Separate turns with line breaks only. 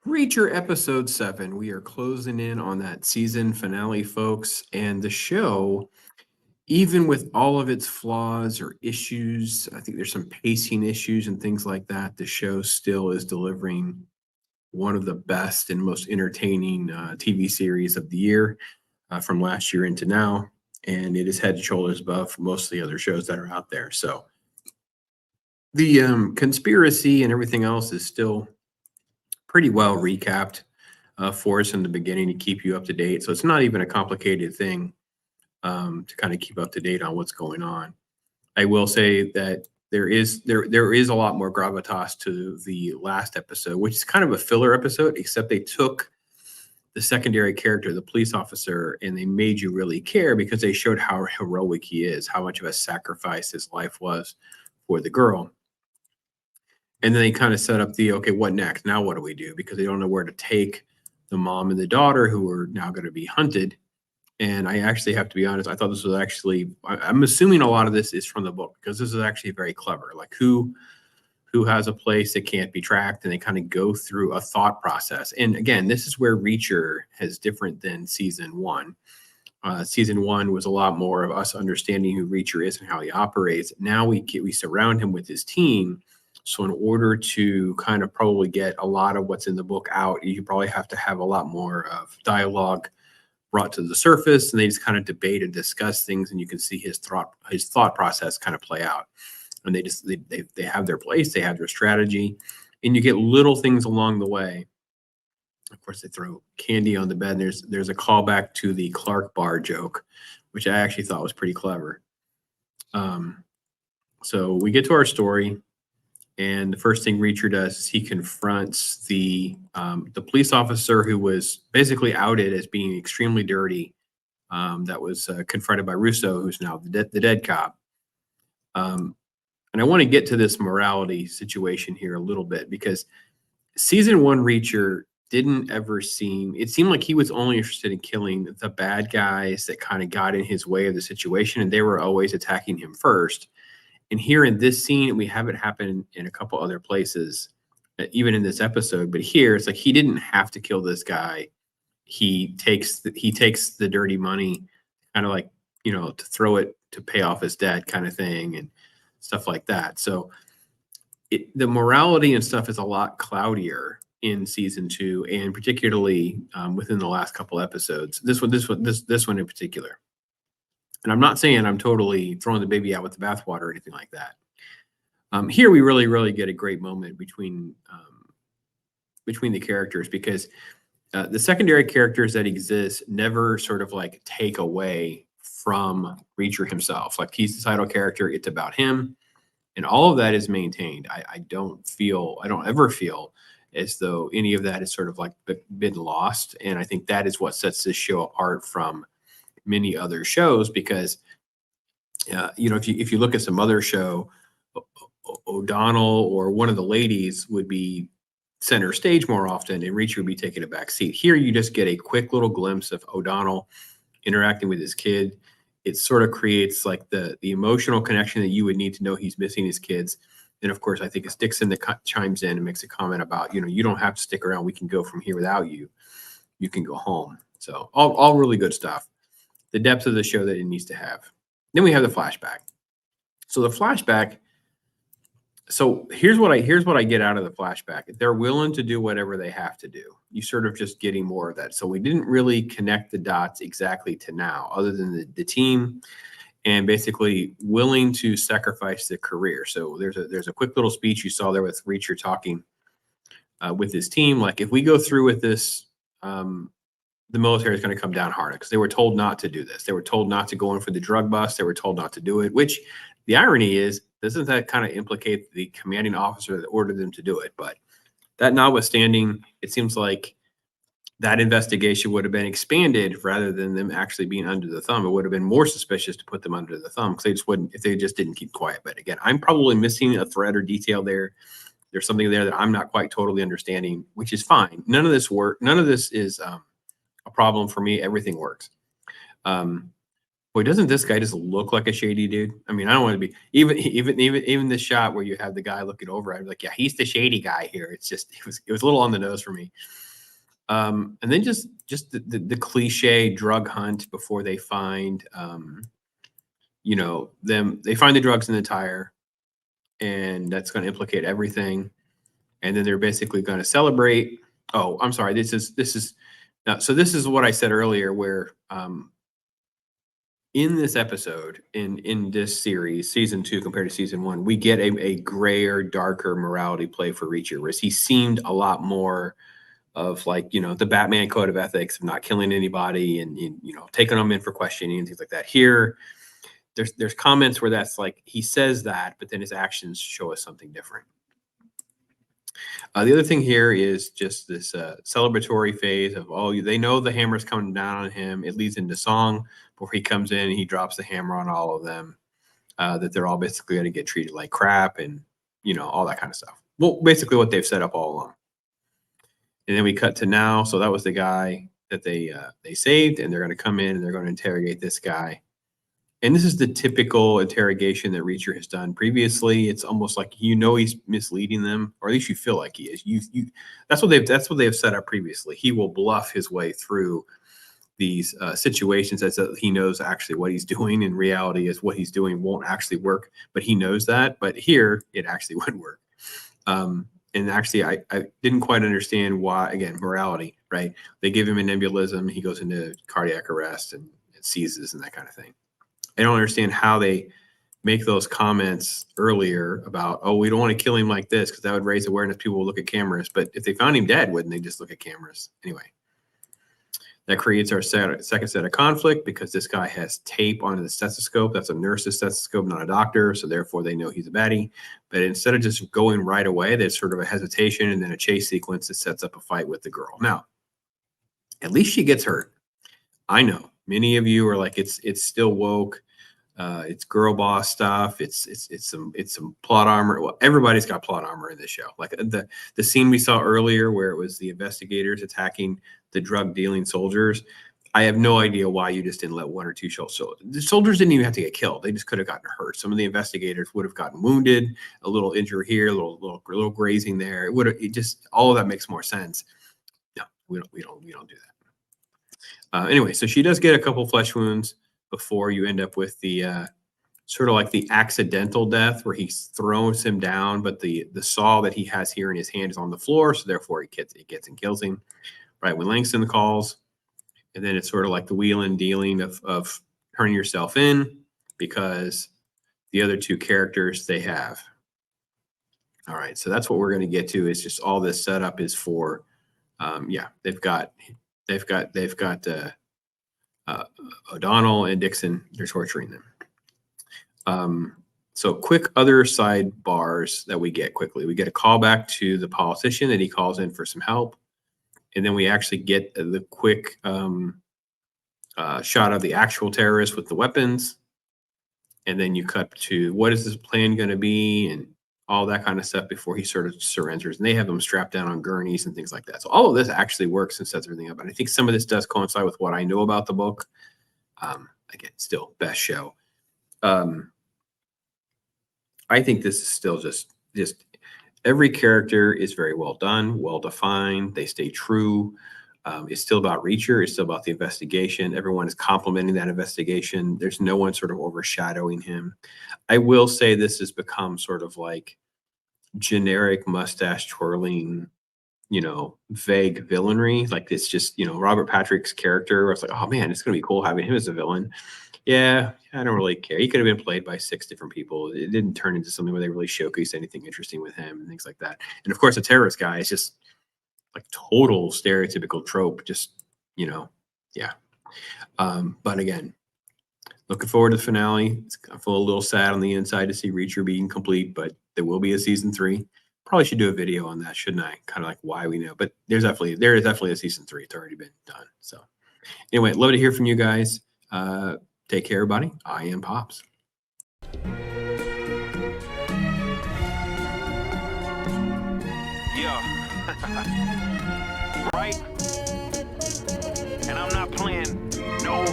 Reacher episode 7. We are closing in on that season finale, folks. And the show, even with all of its flaws or issues, I think there's some pacing issues and things like that. The show still is delivering one of the best and most entertaining TV series of the year from last year into now. And it is head and shoulders above most of the other shows that are out there. So the conspiracy and everything else is still pretty well recapped for us in the beginning to keep you up to date. So it's not even a complicated thing to kind of keep up to date on what's going on. I will say that there is a lot more gravitas to the last episode, which is kind of a filler episode, except they took the secondary character, the police officer, and they made you really care because they showed how heroic he is, how much of a sacrifice his life was for the girl. And then they kind of set up the, okay, what next? Now what do we do? Because they don't know where to take the mom and the daughter who are now going to be hunted. And I actually have to be honest, I thought this was actually, I'm assuming a lot of this is from the book because this is actually very clever. Like who has a place that can't be tracked, and they kind of go through a thought process. And again, this is where Reacher has different than season one. Season one was a lot more of us understanding who Reacher is and how he operates. Now we surround him with his team. So in order to kind of probably get a lot of what's in the book out, you probably have to have a lot more of dialogue brought to the surface, and they just kind of debate and discuss things, and you can see his thought process kind of play out. And they have their place, they have their strategy, and you get little things along the way. Of course, they throw candy on the bed. There's a callback to the Clark bar joke, which I actually thought was pretty clever. So we get to our story, and the first thing Reacher does is he confronts the police officer who was basically outed as being extremely dirty. That was confronted by Russo, who's now the dead cop. And I want to get to this morality situation here a little bit because season one Reacher didn't ever seem, it seemed like he was only interested in killing the bad guys that kind of got in his way of the situation, and they were always attacking him first. And here in this scene, we have it happen in a couple other places, even in this episode. But here, it's like he didn't have to kill this guy. He takes the dirty money, kind of like, to throw it to pay off his debt, kind of thing, and stuff like that. So the morality and stuff is a lot cloudier in season two, and particularly within the last couple episodes. This one in particular. And I'm not saying I'm totally throwing the baby out with the bathwater or anything like that. Here we really get a great moment between the characters, because the secondary characters that exist never sort of like take away from Reacher himself. Like he's the title character, it's about him, and all of that is maintained. I don't ever feel as though any of that is sort of like been lost. And I think that is what sets this show apart from many other shows, because if you look at some other show, O'Donnell or one of the ladies would be center stage more often, and Reacher would be taking a back seat. Here you just get a quick little glimpse of O'Donnell interacting with his kid. It sort of creates like the emotional connection that you would need to know he's missing his kids. And of course, I think it's Dixon that chimes in and makes a comment about, you don't have to stick around. We can go from here without you. You can go home. So all really good stuff. The depth of the show that it needs to have. Then we have the flashback. So the flashback. So here's what I get out of the flashback. They're willing to do whatever they have to do. You sort of just getting more of that. So we didn't really connect the dots exactly to now, other than the team, and basically willing to sacrifice the career. So there's a quick little speech you saw there with Reacher talking with his team. Like, if we go through with this, the military is going to come down hard, because they were told not to do this. They were told not to go in for the drug bust. They were told not to do it, which the irony is, doesn't that kind of implicate the commanding officer that ordered them to do it? But that notwithstanding, it seems like that investigation would have been expanded rather than them actually being under the thumb. It would have been more suspicious to put them under the thumb, because they just wouldn't, if they just didn't keep quiet. But again, I'm probably missing a thread or detail there. There's something there that I'm not quite totally understanding, which is fine. None of this is a problem for me. Everything works. Boy, doesn't this guy just look like a shady dude? I mean, I don't want to be even this shot where you have the guy looking over. I'm like, yeah, he's the shady guy here. It's just it was a little on the nose for me. And then just the cliche drug hunt before they find them. They find the drugs in the tire, and that's going to implicate everything. And then they're basically going to celebrate. Oh, I'm sorry. This is so this is what I said earlier, where in this episode, in this series, season 2 compared to season 1, we get a grayer, darker morality play for Reacher, whereas he seemed a lot more of like, the Batman code of ethics of not killing anybody and taking them in for questioning and things like that. Here, there's comments where that's like he says that, but then his actions show us something different. The other thing here is just this celebratory phase of, they know the hammer's coming down on him. It leads into song before he comes in and he drops the hammer on all of them, that they're all basically going to get treated like crap and, all that kind of stuff. Well, basically what they've set up all along. And then we cut to now. So that was the guy that they saved, and they're going to come in and they're going to interrogate this guy. And this is the typical interrogation that Reacher has done previously. It's almost like he's misleading them, or at least you feel like he is. That's what they've set up previously. He will bluff his way through these situations as he knows actually what he's doing. In reality, is what he's doing won't actually work, but he knows that. But here, it actually would work. And actually, I didn't quite understand why. Again, morality, right? They give him a nebulism. He goes into cardiac arrest and seizes and that kind of thing. I don't understand how they make those comments earlier about, we don't want to kill him like this because that would raise awareness. People will look at cameras. But if they found him dead, wouldn't they just look at cameras? Anyway, that creates our second set of conflict because this guy has tape on the stethoscope. That's a nurse's stethoscope, not a doctor. So therefore, they know he's a baddie. But instead of just going right away, there's sort of a hesitation and then a chase sequence that sets up a fight with the girl. Now, at least she gets hurt. I know many of you are like, it's still woke. It's girl boss stuff. It's some plot armor. Well, everybody's got plot armor in this show. Like the scene we saw earlier where it was the investigators attacking the drug dealing soldiers. I have no idea why you just didn't let one or two show. So the soldiers didn't even have to get killed. They just could have gotten hurt. Some of the investigators would have gotten wounded, a little injury here, a little grazing there. It just all of that makes more sense. No, we don't do that. Anyway, so she does get a couple flesh wounds before you end up with the sort of like the accidental death where he throws him down, but the saw that he has here in his hand is on the floor, so therefore it gets and kills him. Right when Langston calls, and then it's sort of like the wheeling dealing of turning yourself in because the other two characters they have. All right, so that's what we're going to get to. Is just all this setup is for, they've got O'Donnell and Dixon, they're torturing them. So quick other sidebars that we get quickly. We get a call back to the politician that he calls in for some help. And then we actually get the quick shot of the actual terrorist with the weapons. And then you cut to what is this plan going to be and all that kind of stuff before he sort of surrenders. And they have him strapped down on gurneys and things like that. So all of this actually works and sets everything up. And I think some of this does coincide with what I know about the book. Again, still best show. I think this is still just every character is very well done, well defined. They stay true. It's still about Reacher. It's still about the investigation. Everyone is complimenting that investigation. There's no one sort of overshadowing him. I will say this has become sort of like generic mustache twirling, vague villainry. Like it's just, Robert Patrick's character. I was like, oh man, it's going to be cool having him as a villain. Yeah, I don't really care. He could have been played by 6 different people. It didn't turn into something where they really showcased anything interesting with him and things like that. And of course, the terrorist guy is just like total stereotypical trope. Just, yeah. But again, looking forward to the finale. I feel a little sad on the inside to see Reacher being complete, but there will be a season 3. Probably should do a video on that, shouldn't I? Kind of like why we know. But there is definitely a season 3. It's already been done. So anyway, love to hear from you guys. Take care, everybody. I am Pops.
Yeah. Right? And I'm not playing no